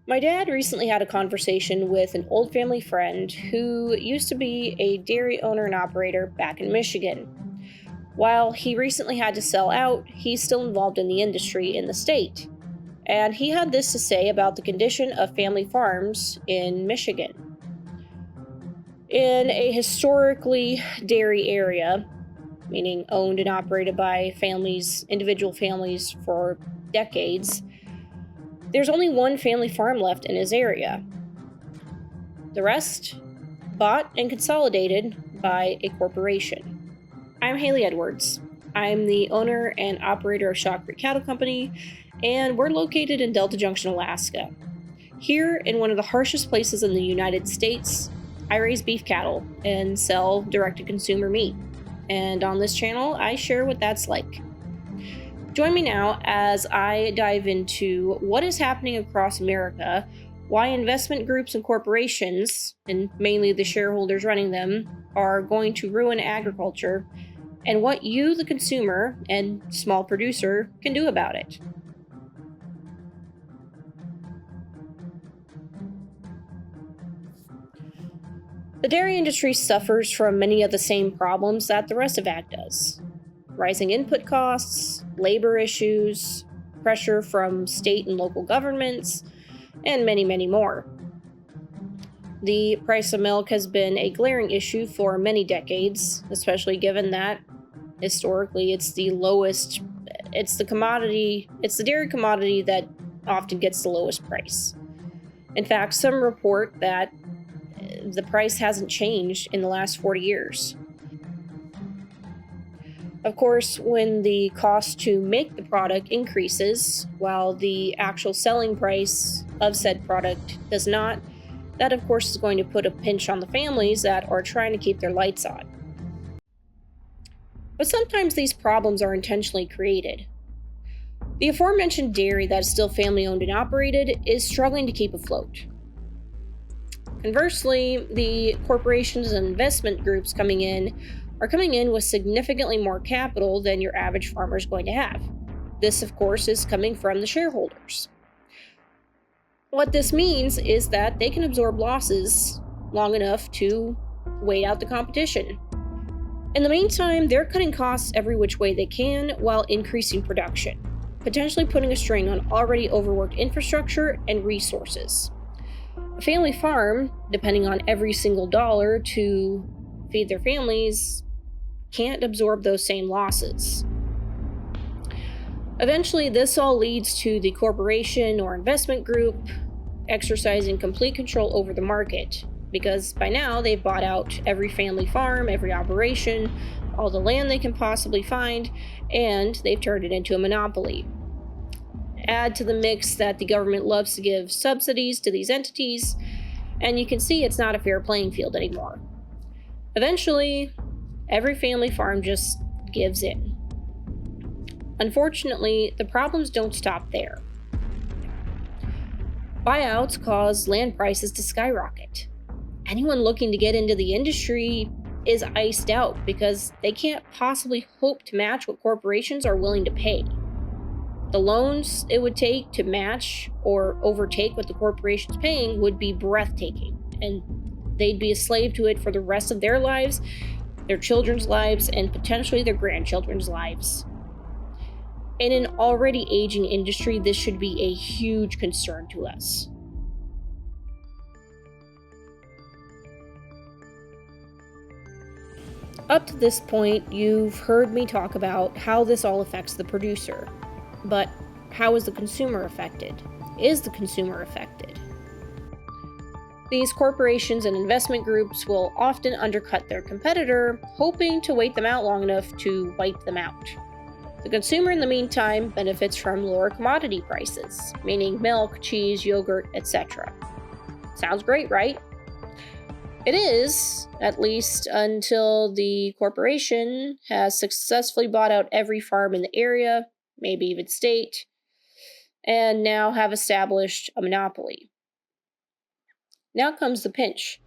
My dad recently had a conversation with an old family friend who used to be a dairy owner and operator back in Michigan. While he recently had to sell out, he's still involved in the industry in the state. And he had this to say about the condition of family farms in Michigan. In a historically dairy area, meaning owned and operated by families, individual families for decades, there's only one family farm left in his area. The rest bought and consolidated by a corporation. I'm Haley Edwards. I'm the owner and operator of Shaw Creek Cattle Company, and we're located in Delta Junction, Alaska. Here, in one of the harshest places in the United States, I raise beef cattle and sell direct-to-consumer meat. And on this channel, I share what that's like. Join me now as I dive into what is happening across America, why investment groups and corporations, and mainly the shareholders running them, are going to ruin agriculture, and what you, the consumer and small producer, can do about it. The dairy industry suffers from many of the same problems that the rest of ag does. Rising input costs, labor issues, pressure from state and local governments, and many, many more. The price of milk has been a glaring issue for many decades, especially given that historically it's the dairy commodity that often gets the lowest price. In fact, some report that the price hasn't changed in the last 40 years. Of course, when the cost to make the product increases, while the actual selling price of said product does not, that of course is going to put a pinch on the families that are trying to keep their lights on. But sometimes these problems are intentionally created. The aforementioned dairy that is still family owned and operated is struggling to keep afloat. Conversely, the corporations and investment groups are coming in with significantly more capital than your average farmer is going to have. This, of course, is coming from the shareholders. What this means is that they can absorb losses long enough to wait out the competition. In the meantime, they're cutting costs every which way they can while increasing production, potentially putting a strain on already overworked infrastructure and resources. A family farm, depending on every single dollar to feed their families, can't absorb those same losses. Eventually, this all leads to the corporation or investment group exercising complete control over the market, because by now they've bought out every family farm, every operation, all the land they can possibly find, and they've turned it into a monopoly. Add to the mix that the government loves to give subsidies to these entities, and you can see it's not a fair playing field anymore. Eventually, every family farm just gives in. Unfortunately, the problems don't stop there. Buyouts cause land prices to skyrocket. Anyone looking to get into the industry is iced out because they can't possibly hope to match what corporations are willing to pay. The loans it would take to match or overtake what the corporation's paying would be breathtaking, and they'd be a slave to it for the rest of their lives, their children's lives, and potentially their grandchildren's lives. In an already aging industry, this should be a huge concern to us. Up to this point, you've heard me talk about how this all affects the producer. But how is the consumer affected? Is the consumer affected? These corporations and investment groups will often undercut their competitor, hoping to wait them out long enough to wipe them out. The consumer, in the meantime, benefits from lower commodity prices, meaning milk, cheese, yogurt, etc. Sounds great, right? It is, at least until the corporation has successfully bought out every farm in the area, maybe even state, and now have established a monopoly. Now comes the pinch.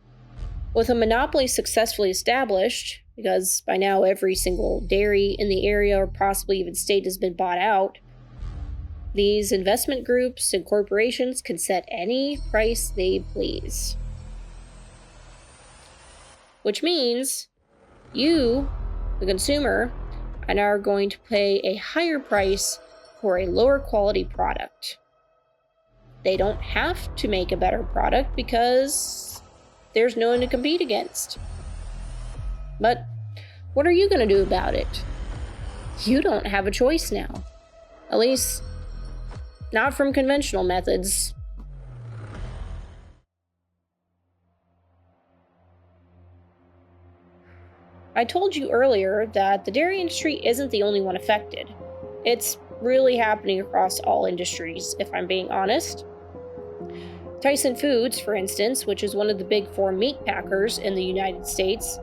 With a monopoly successfully established, because by now every single dairy in the area or possibly even state has been bought out, These investment groups and corporations can set any price they please. Which means you, the consumer, are now going to pay a higher price for a lower quality product. They don't have to make a better product because there's no one to compete against. But what are you going to do about it? You don't have a choice now. At least, not from conventional methods. I told you earlier that the dairy industry isn't the only one affected. It's really happening across all industries, if I'm being honest. Tyson Foods, for instance, which is one of the big four meatpackers in the United States,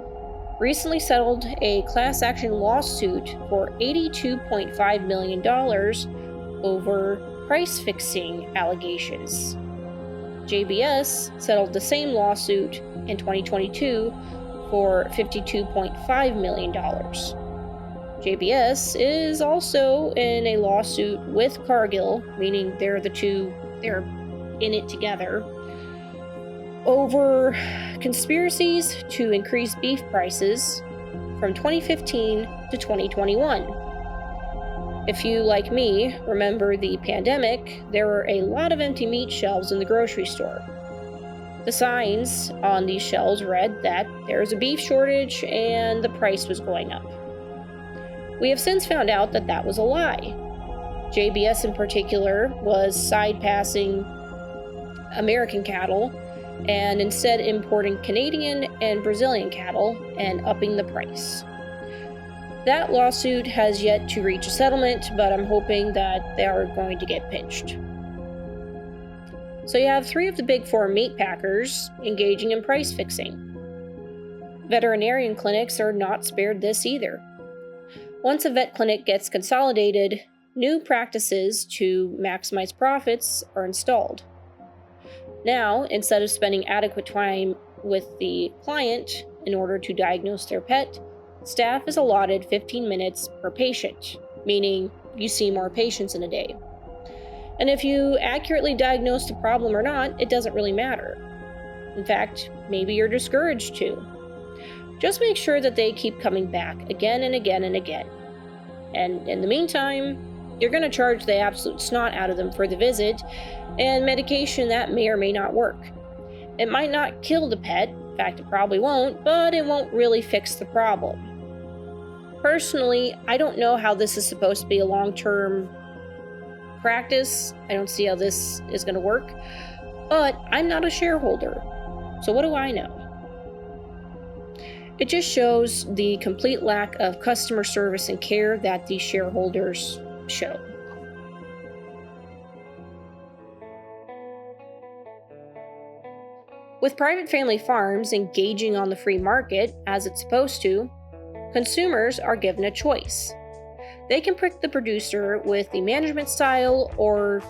recently settled a class action lawsuit for $82.5 million over price fixing allegations. JBS settled the same lawsuit in 2022 for $52.5 million. JBS is also in a lawsuit with Cargill, meaning they're in it together, over conspiracies to increase beef prices from 2015 to 2021. If you, like me, remember the pandemic, there were a lot of empty meat shelves in the grocery store. The signs on these shelves read that there was a beef shortage and the price was going up. We have since found out that that was a lie. JBS in particular was side-passing American cattle and instead importing Canadian and Brazilian cattle and upping the price. That lawsuit has yet to reach a settlement, but I'm hoping that they are going to get pinched. So you have 3 of the big 4 meat packers engaging in price fixing. Veterinarian clinics are not spared this either. Once a vet clinic gets consolidated, new practices to maximize profits are installed. Now, instead of spending adequate time with the client in order to diagnose their pet, staff is allotted 15 minutes per patient, meaning you see more patients in a day. And if you accurately diagnose the problem or not, it doesn't really matter. In fact, maybe you're discouraged too. Just make sure that they keep coming back again and again and again. And in the meantime, you're going to charge the absolute snot out of them for the visit and medication that may or may not work. It might not kill the pet, in fact it probably won't, but it won't really fix the problem. Personally, I don't know how this is supposed to be a long-term practice. I don't see how this is going to work, but I'm not a shareholder, so what do I know? It just shows the complete lack of customer service and care that these shareholders show. With private family farms engaging on the free market as it's supposed to, consumers are given a choice. They can pick the producer with the management style or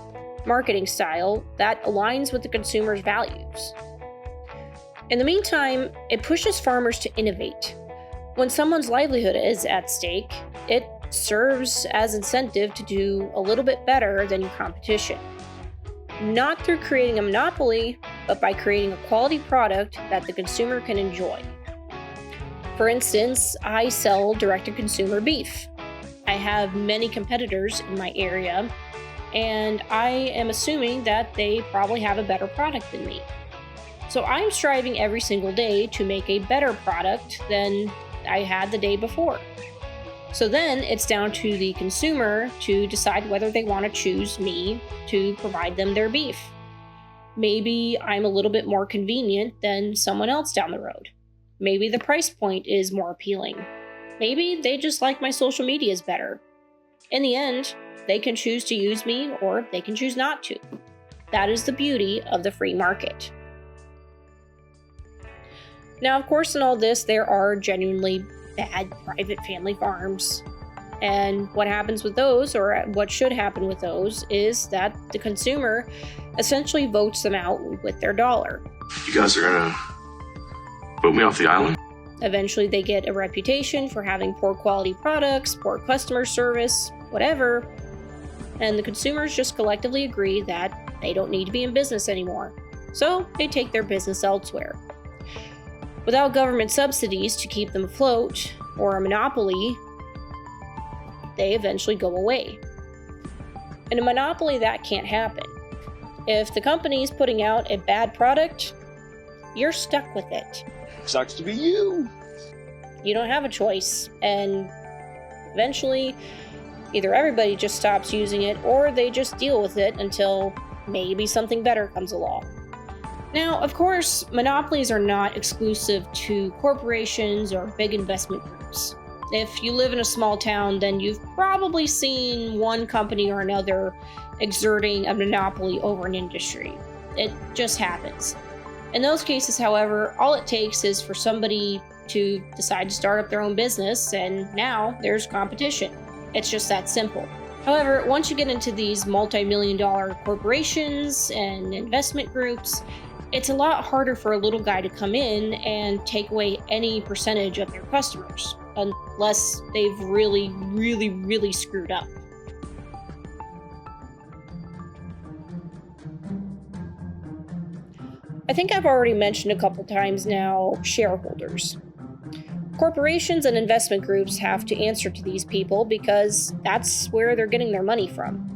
marketing style that aligns with the consumer's values. In the meantime, it pushes farmers to innovate. When someone's livelihood is at stake, it serves as incentive to do a little bit better than your competition. Not through creating a monopoly, but by creating a quality product that the consumer can enjoy. For instance, I sell direct-to-consumer beef. I have many competitors in my area, and I am assuming that they probably have a better product than me. So I'm striving every single day to make a better product than I had the day before. So then it's down to the consumer to decide whether they want to choose me to provide them their beef. Maybe I'm a little bit more convenient than someone else down the road. Maybe the price point is more appealing. Maybe they just like my social medias better. In the end, they can choose to use me or they can choose not to. That is the beauty of the free market. Now, of course, in all this, there are genuinely bad private family farms. And what happens with those, or what should happen with those, is that the consumer essentially votes them out with their dollar. You guys are gonna vote me off the island? Eventually, they get a reputation for having poor quality products, poor customer service, whatever. and the consumers just collectively agree that they don't need to be in business anymore, so they take their business elsewhere. Without government subsidies to keep them afloat, or a monopoly, they eventually go away. In a monopoly, that can't happen. If the company is putting out a bad product, you're stuck with it. Sucks to be you. You don't have a choice, and eventually, either everybody just stops using it, or they just deal with it until maybe something better comes along. Now, of course, monopolies are not exclusive to corporations or big investment groups. If you live in a small town, then you've probably seen one company or another exerting a monopoly over an industry. It just happens. In those cases, however, all it takes is for somebody to decide to start up their own business, and now there's competition. It's just that simple. However, once you get into these multi-million-dollar corporations and investment groups, it's a lot harder for a little guy to come in and take away any percentage of their customers, unless they've really screwed up. I think I've already mentioned a couple times now shareholders. Corporations and investment groups have to answer to these people because that's where they're getting their money from.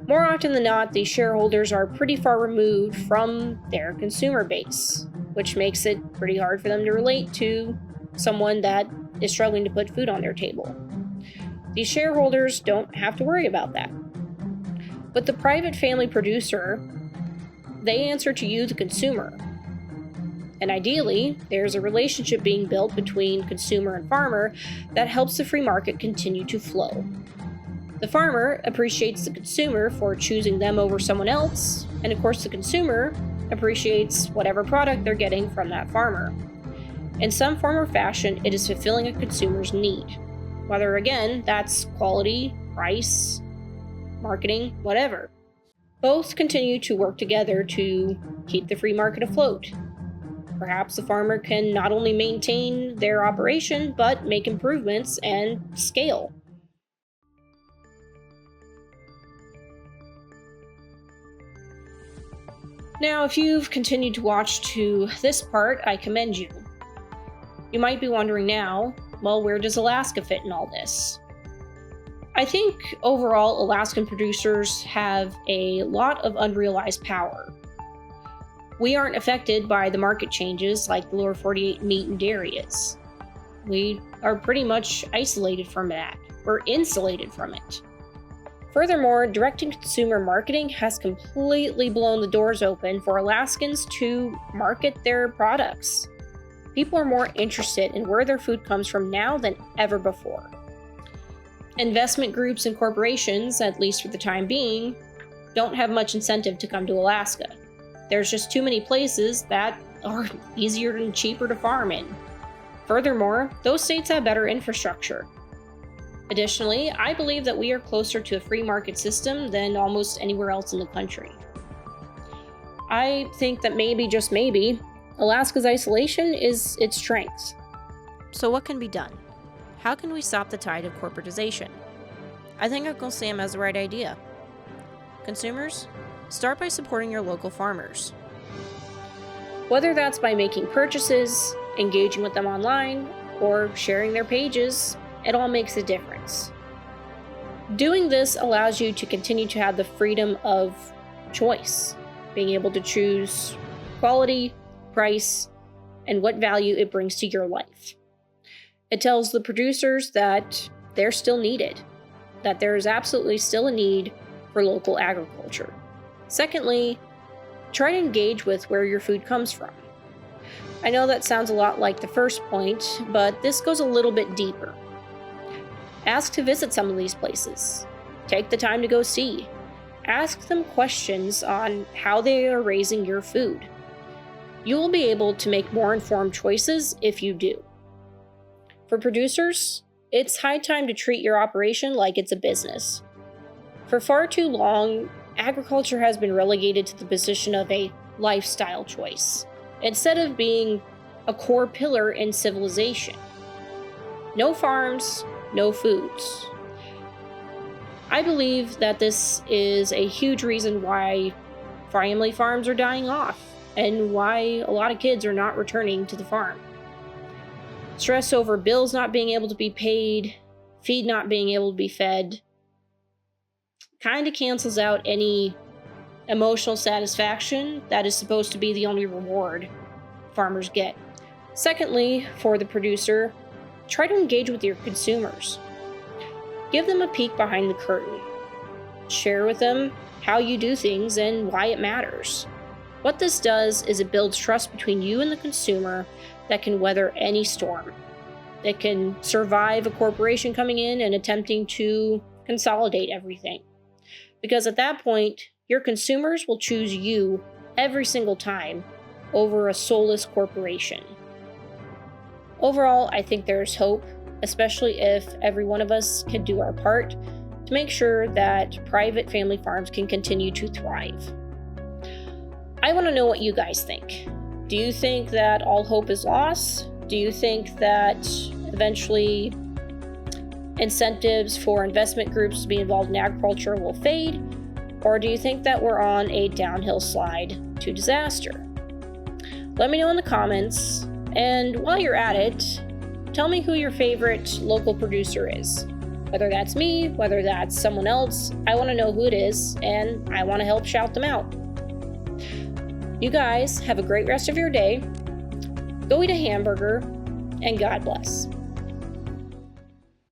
More often than not, these shareholders are pretty far removed from their consumer base, which makes it pretty hard for them to relate to someone that is struggling to put food on their table. These shareholders don't have to worry about that. But the private family producer, they answer to you, the consumer. And ideally, there's a relationship being built between consumer and farmer that helps the free market continue to flow. The farmer appreciates the consumer for choosing them over someone else, and of course the consumer appreciates whatever product they're getting from that farmer. In some form or fashion, it is fulfilling a consumer's need. Whether, again, that's quality, price, marketing, whatever. Both continue to work together to keep the free market afloat. Perhaps the farmer can not only maintain their operation, but make improvements and scale. Now, if you've continued to watch to this part, I commend you. You might be wondering now, well, where does Alaska fit in all this? I think overall, Alaskan producers have a lot of unrealized power. We aren't affected by the market changes like the lower 48 meat and dairy is. We are pretty much isolated from that. We're insulated from it. Furthermore, direct-to-consumer marketing has completely blown the doors open for Alaskans to market their products. People are more interested in where their food comes from now than ever before. Investment groups and corporations, at least for the time being, don't have much incentive to come to Alaska. There's just too many places that are easier and cheaper to farm in. Furthermore, those states have better infrastructure. Additionally, I believe that we are closer to a free market system than almost anywhere else in the country. I think that maybe, just maybe, Alaska's isolation is its strength. So what can be done? How can we stop the tide of corporatization? I think Uncle Sam has the right idea. Consumers, start by supporting your local farmers. Whether that's by making purchases, engaging with them online, or sharing their pages, it all makes a difference. Doing this allows you to continue to have the freedom of choice, being able to choose quality, price, and what value it brings to your life. It tells the producers that they're still needed, that there is absolutely still a need for local agriculture. Secondly, try to engage with where your food comes from. I know that sounds a lot like the first point, but this goes a little bit deeper. Ask to visit some of these places. Take the time to go see. Ask them questions on how they are raising your food. You will be able to make more informed choices if you do. For producers, it's high time to treat your operation like it's a business. For far too long, agriculture has been relegated to the position of a lifestyle choice, instead of being a core pillar in civilization. No farms, no foods. I believe that this is a huge reason why family farms are dying off and why a lot of kids are not returning to the farm. Stress over bills not being able to be paid, feed not being able to be fed, kind of cancels out any emotional satisfaction that is supposed to be the only reward farmers get. Secondly, for the producer, try to engage with your consumers. Give them a peek behind the curtain. Share with them how you do things and why it matters. What this does is it builds trust between you and the consumer that can weather any storm, that can survive a corporation coming in and attempting to consolidate everything. Because at that point, your consumers will choose you every single time over a soulless corporation. Overall, I think there's hope, especially if every one of us can do our part to make sure that private family farms can continue to thrive. I want to know what you guys think. Do you think that all hope is lost? Do you think that eventually incentives for investment groups to be involved in agriculture will fade? Or do you think that we're on a downhill slide to disaster? Let me know in the comments. And while you're at it, tell me who your favorite local producer is. Whether that's me, whether that's someone else, I want to know who it is, and I want to help shout them out. You guys have a great rest of your day. Go eat a hamburger, and God bless.